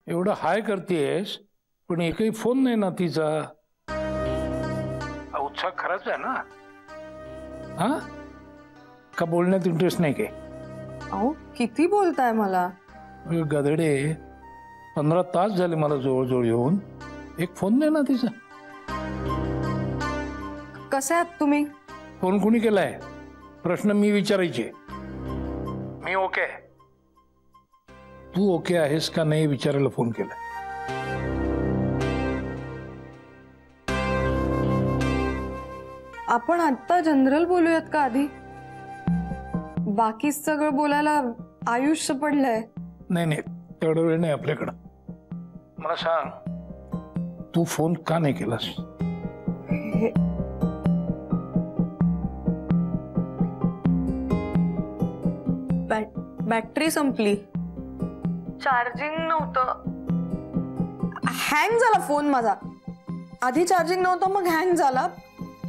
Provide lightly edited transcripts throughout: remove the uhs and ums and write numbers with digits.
एवढं हाय करतेस पण एकही फोन नाही ना तिचा. हा उत्साह खराच आहे ना. हा का बोलण्यात इंटरेस्ट नाही काय? अहो किती बोलताय मला. गधडे 15 तास झाले मला जवळजवळ येऊन, एक फोन नाही ना तिचा. कसे आहात तुम्ही? फोन कोणी केलाय प्रश्न मी विचारायचे. मी ओके, तू ओके आहेस का नाही विचारायला फोन केला. आपण आता जनरल बोलूयात का आधी? बाकी सगळं बोलायला आयुष्य पडलंय. नाही नाही तेवढा वेळ नाही आपल्याकडं. मला सांग तू फोन का नाही केलास? बॅटरी संपली, चार्जिंग नव्हतं, हँग झाला फोन माझा. आधी चार्जिंग नव्हतं मग हँग झाला.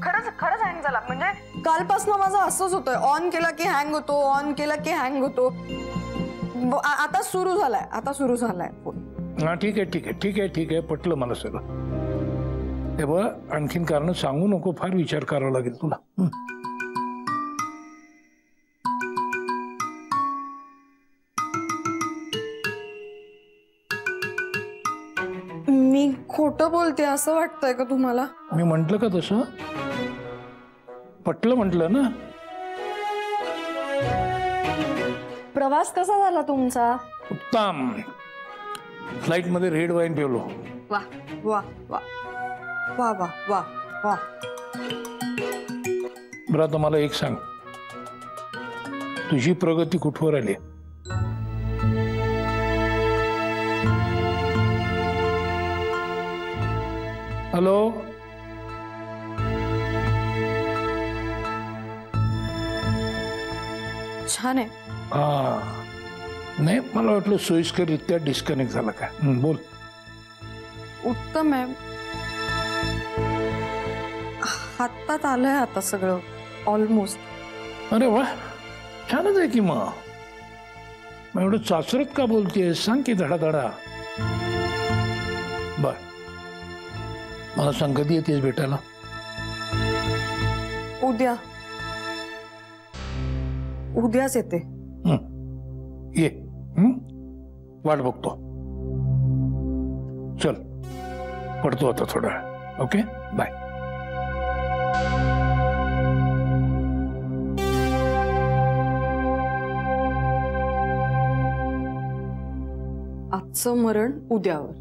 खरंच हँग झाला. म्हणजे कालपासून माझं असंच होतंय, ऑन केला की हँग होतो, ऑन केला की हँग होतो. आता सुरू झालाय फोन. हा ठीक आहे पटलं मला सगळं. हे बघ आणखीन कारण सांगू नको, फार विचार करावा लागेल तुला. मी खोटं बोलते असं वाटतंय का तुम्हाला? मी म्हंटल का तसं? पटलं म्हटलं ना. प्रवास कसा झाला तुमचा? उत्तम. फ्लाइट मध्ये रेड वाईन पिवलो. वा वा वा वा वा वा वा. बरं आता मला एक सांग, तुझी प्रगती कुठवर आली? हॅलो छान आहे. हा नाही मला वाटलं सोयीस्कररित्या डिस्कनेक्ट झाला का. बोल. उत्तम आहे. हातात आलंय आता सगळं ऑलमोस्ट. अरे वा छानच आहे की. मग एवढं चाचरत का बोलतेस सांग की धडाधडा. बर मला सांग कधी येतेस भेटायला? उद्याच येते. ये वाट बघतो. चल पडतो आता थोडा. Okay bye. आजचं मरण उद्यावर.